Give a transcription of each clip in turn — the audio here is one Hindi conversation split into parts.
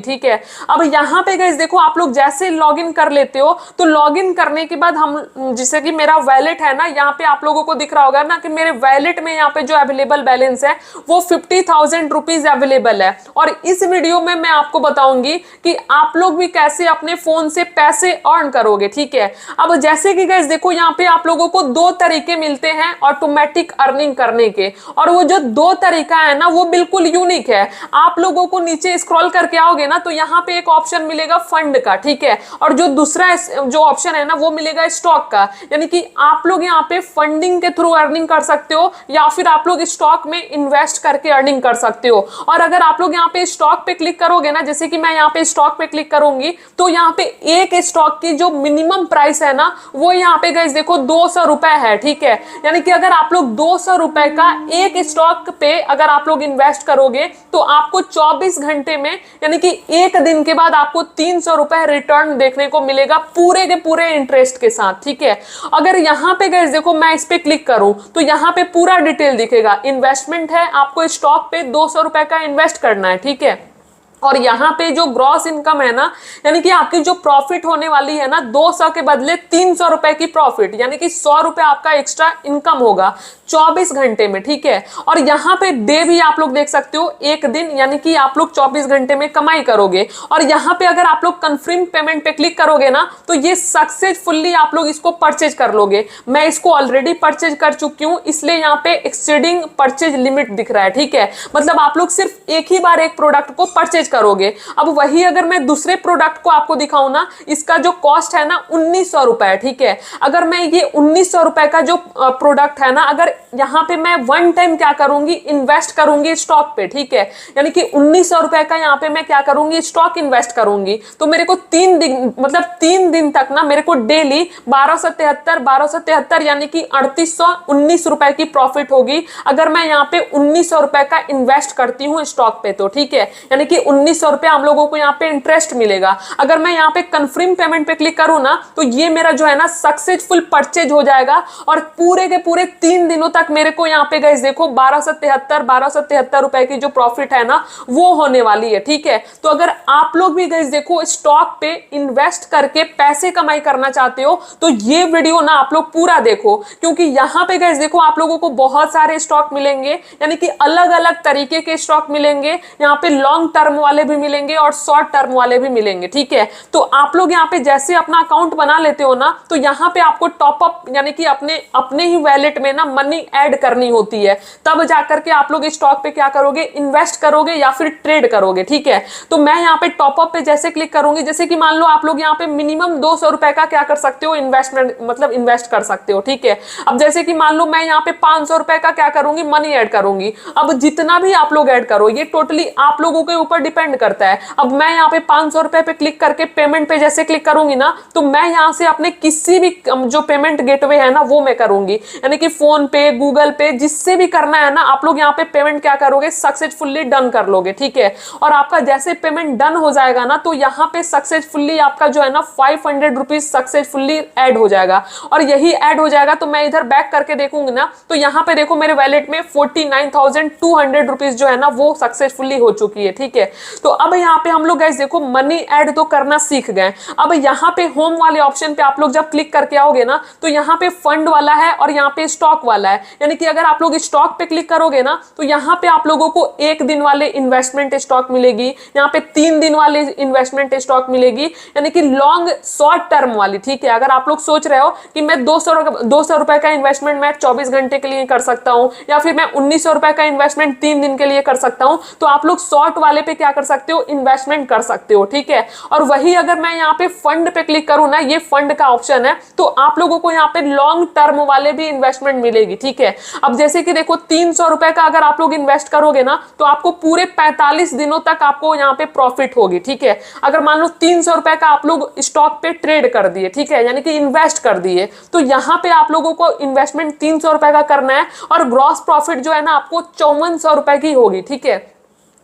ठीक है। अब यहाँ पे गाइस देखो, आप लोग जैसे लॉगिन कर लेते हो तो लॉगिन करने के बाद हम, जैसे कि मेरा वैलेट है ना, यहाँ पे आप लोगों को दिख रहा होगा ना कि मेरे वैलेट में यहाँ पे जो अवेलेबल बैलेंस है वो 50,000 रुपीज अवेलेबल है। और इस वीडियो में मैं आपको बताऊंगी कि आप लोग भी कैसे अपने फोन से पैसे अर्न करोगे। ठीक है। अब जैसे कि गाइस देखो, यहाँ पे आप लोगों को दो तरीके मिलते हैं ऑटोमेटिक अर्निंग करने के, और वो जो दो तरीका है ना वो बिल्कुल यूनिक है। आप लोगों को नीचे स्क्रॉल करके आओगे ना तो यहाँ पे एक ऑप्शन मिलेगा फंड का। ठीक है। और जो दूसरा जो ऑप्शन है ना वो मिलेगा स्टॉक का, यानी कि आप लोग यहाँ पे फंडिंग के थ्रू अर्निंग कर सकते हो या फिर आप लोग स्टॉक में इन्वेस्ट करके अर्निंग कर सकते हो। और अगर आप लोग यहाँ पे स्टॉक पे क्लिक करोगे ना, जैसे कि मैं यहाँ पे स्टॉक पे क्लिक करूंगी तो यहाँ पे एक स्टॉक की जो मिनिमम प्राइस है ना वो यहाँ पे गाइस देखो 200 रुपए है। ठीक है। यानी कि अगर आप लोग 200 रुपए का एक स्टॉक पे अगर आप लोग इन्वेस्ट करोगे तो आपको 24 घंटे में, यानी कि एक दिन के बाद आपको 300 रुपए रिटर्न देखने को मिलेगा पूरे के पूरे इंटरेस्ट के साथ। ठीक है। अगर यहाँ पे गाइस देखो मैं इस पे क्लिक करूं तो यहाँ पे पूरा डिटेल दिखेगा। इन्वेस्टमेंट है, आपको स्टॉक पे 200 रुपए का इन्वेस्ट करना है। ठीक है। और यहाँ पे जो ग्रॉस इनकम है ना, यानी कि आपकी जो प्रॉफिट होने वाली है ना 200 के बदले 300 रुपए की प्रॉफिट, यानी कि 100 रुपए आपका एक्स्ट्रा इनकम होगा 24 घंटे में। ठीक है। और यहाँ पे डे भी आप लोग देख सकते हो, एक दिन, यानी कि आप लोग 24 घंटे में कमाई करोगे। और यहाँ पे अगर आप लोग कंफर्म पेमेंट पे क्लिक करोगे ना तो ये सक्सेसफुली आप लोग इसको परचेज कर लोगे। मैं इसको ऑलरेडी परचेज कर चुकी हूँ, इसलिए यहाँ पे एक्सीडिंग परचेज लिमिट दिख रहा है। ठीक है। मतलब आप लोग सिर्फ एक ही बार एक प्रोडक्ट को परचेज करोगे। अब वही अगर मैं दूसरे प्रोडक्ट को आपको दिखाऊं ना, इसका जो कॉस्ट है ना 1900 रुपए। ठीक है। अगर मैं ये 1900 रुपए का जो प्रोडक्ट है ना, अगर यहाँ पे मैं वन टाइम क्या करूंगी, इन्वेस्ट करूंगी स्टॉक पे। ठीक है। यानी कि 1900 रुपए का यहाँ पे मैं क्या करूंगी, स्टॉक इन्वेस्ट करूंगी, तो मेरे को 3 दिन, मतलब 3 दिन तक ना मेरे को डेली 1273 यानी कि 3819 रुपए की प्रॉफिट होगी अगर मैं यहाँ पे 1900 रुपए का इन्वेस्ट करती हूँ स्टॉक पे। तो ठीक है। यानी कि 1900 रुपए हम लोगों को यहाँ पे इंटरेस्ट मिलेगा। अगर मैं यहाँ पे कंफर्म पेमेंट पे क्लिक करूँ ना तो ये मेरा जो है ना सक्सेसफुल परचेज हो जाएगा और पूरे के पूरे 3 दिनों तक मेरे को यहाँ पे गाइस देखो 1273 रुपए की जो प्रॉफिट है ना वो होने वाली है। ठीक है। तो अगर आप लोग भी गाइस देखो स्टॉक पे इन्वेस्ट करके पैसे कमाई करना चाहते हो तो ये वीडियो ना आप लोग पूरा देखो, क्योंकि यहाँ पे गाइस देखो आप लोगों को बहुत सारे स्टॉक मिलेंगे, यानी कि अलग अलग तरीके के स्टॉक मिलेंगे। यहाँ पे लॉन्ग टर्म वाले भी मिलेंगे और शॉर्ट टर्म वाले भी मिलेंगे। ठीक है। तो आप लोग यहाँ पे जैसे अपना अकाउंट बना लेते हो ना तो यहाँ पे आपको टॉप अप, यानी कि अपने ही वैलेट में ना मनी ऐड करनी होती है, तब जाकर के आप लोग स्टॉक पे क्या करोगे, इन्वेस्ट करोगे या फिर ट्रेड करोगे। ठीक है। तो मैं यहाँ पे टॉप अप पे जैसे क्लिक करूंगी, जैसे कि मान लो आप लोग यहाँ पे मिनिमम 200 रुपए का क्या कर सकते हो, इन्वेस्टमेंट, मतलब इन्वेस्ट कर सकते हो। ठीक है। अब जैसे कि मान लो मैं यहाँ पे 500 रुपए का क्या करूंगी, मनी ऐड करूंगी। अब जितना भी आप लोग ऐड करो ये टोटली आप लोगों के ऊपर डिपेंड करता है। अब मैं यहाँ पे 500 रुपए पे क्लिक करके पेमेंट पे जैसे क्लिक करूंगी ना तो मैं यहाँ से अपने किसी भी जो पेमेंट गेटवे है ना वो मैं करूंगी, यानी कि फोन पे, गूगल पे, जिससे भी करना है ना आप लोग यहाँ पे पेमेंट क्या करोगे, सक्सेसफुली डन कर लोगे। ठीक है। और आपका जैसे पेमेंट डन हो जाएगा ना तो यहाँ पे सक्सेसफुली आपका जो है ना 500 रुपीज सक्सेसफुली ऐड हो जाएगा। और यही ऐड हो जाएगा तो मैं इधर बैक करके देखूंगी ना तो यहाँ पे देखो मेरे वैलेट में 49,200 रुपीज जो है ना वो सक्सेसफुली हो चुकी है। ठीक है। तो अब यहाँ पे हम लोग गाइस देखो मनी ऐड तो करना सीख गए। अब यहाँ पे होम वाले ऑप्शन पे आप लोग जब क्लिक करके आओगे ना तो यहाँ पे फंड वाला है और यहाँ पे स्टॉक वाला है, यानी कि अगर आप लोग स्टॉक पे क्लिक करोगे ना तो यहाँ पे आप लोगों को 1 दिन वाले इन्वेस्टमेंट स्टॉक मिलेगी, यहाँ पे 3 दिन वाले इन्वेस्टमेंट स्टॉक मिलेगी, यानी कि लॉन्ग शॉर्ट टर्म वाली। ठीक है। अगर आप लोग सोच रहे हो कि मैं 200 रुपए का इन्वेस्टमेंट मैं 24 घंटे के लिए कर सकता हूँ या फिर मैं 1900 रुपए का इन्वेस्टमेंट 3 दिन के लिए कर सकता हूँ, तो आप लोग शॉर्ट वाले पे क्या कर सकते हो, इन्वेस्टमेंट कर सकते हो। ठीक है। और वही अगर मैं यहाँ पे फंड पे क्लिक करूँ ना, ये फंड का ऑप्शन है, तो आप लोगों को यहाँ पे लॉन्ग टर्म वाले भी इन्वेस्टमेंट मिलेगी। ठीक है। अब जैसे कि देखो 300 रुपए का अगर आप लोग इन्वेस्ट करोगे ना तो आपको पूरे 45 दिनों तक आपको यहाँ पे प्रॉफिट होगी। ठीक है। अगर मान लो 300 रुपए का आप लोग स्टॉक पे ट्रेड कर दिए, ठीक है, यानी कि इन्वेस्ट कर दिए, तो यहाँ पे आप लोगों को इन्वेस्टमेंट 300 रुपए का करना है और ग्रॉस प्रॉफिट जो है ना आपको 5400 रुपए की होगी। ठीक है।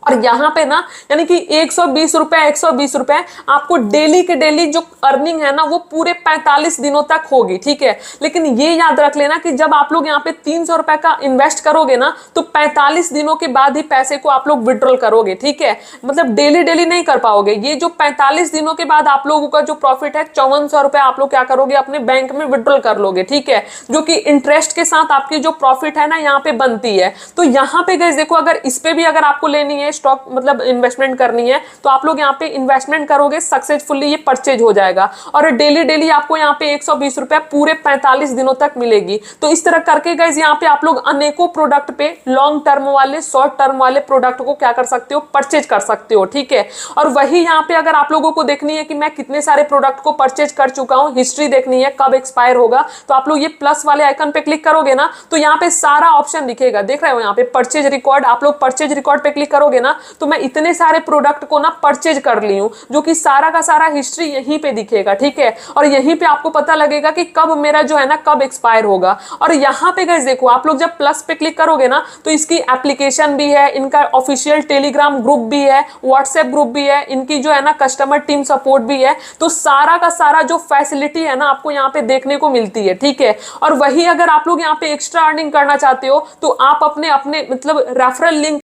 और यहाँ पे ना यानी कि 120 रुपए आपको डेली के डेली जो अर्निंग है ना वो पूरे 45 दिनों तक होगी, ठीक है। लेकिन ये याद रख लेना कि जब आप लोग यहाँ पे 300 रुपए का इन्वेस्ट करोगे ना तो 45 दिनों के बाद ही पैसे को आप लोग विड्रॉल करोगे, ठीक है। मतलब डेली डेली नहीं कर पाओगे। ये जो 45 दिनों के बाद आप लोगों का जो प्रॉफिट है 5400 रुपए आप लोग क्या करोगे अपने बैंक में विड्रॉल कर लोगे, ठीक है। जो कि इंटरेस्ट के साथ आपकी जो प्रॉफिट है ना यहाँ पे बनती है। तो यहाँ पे गाइस देखो, अगर इस पे भी अगर आपको लेनी है स्टॉक मतलब इन्वेस्टमेंट करनी है तो आप लोग यहाँ पे इन्वेस्टमेंट करोगे, सक्सेसफुली ये परचेज हो जाएगा और डेली डेली आपको यहाँ पे 120 रुपए पूरे 45 दिनों तक मिलेगी। तो इस तरह करके गाइस यहाँ पे आप लोग अनेकों प्रोडक्ट पे लॉन्ग टर्म वाले शॉर्ट टर्म वाले प्रोडक्ट को क्या कर सकते हो, परचेज कर सकते हो, ठीक है। और वही यहाँ पे अगर आप लोगों को देखनी है कि मैं कितने सारे प्रोडक्ट को परचेज कर चुका हूँ, हिस्ट्री देखनी है कब एक्सपायर होगा, तो आप लोग ये प्लस वाले आइकन पे क्लिक करोगे ना तो यहाँ पे सारा ऑप्शन दिखेगा, देख रहे हो यहाँ पे परचेज रिकॉर्ड। आप लोग परचेज रिकॉर्ड पे क्लिक करोगे ना तो मैं इतने सारे प्रोडक्ट को ना परचेज कर ली हूँ, जो कि सारा का सारा हिस्ट्री यहीं पे दिखेगा, ठीक है। और यहीं पे आपको पता लगेगा कि कब मेरा जो है ना कब एक्सपायर होगा। और यहाँ पे गाइस देखो, आप लोग जब प्लस पे क्लिक करोगे ना तो इसकी एप्लीकेशन भी है, इनका ऑफिशियल टेलीग्राम ग्रुप भी है, व्हाट्सएप ग्रुप भी है, इनकी जो है ना कस्टमर टीम सपोर्ट भी है। तो सारा का सारा जो फैसिलिटी है ना आपको यहाँ पे देखने को मिलती है, ठीक है। और वही अगर आप लोग यहाँ पे एक्स्ट्रा अर्निंग करना चाहते हो तो आप अपने अपने मतलब रेफरल लिंक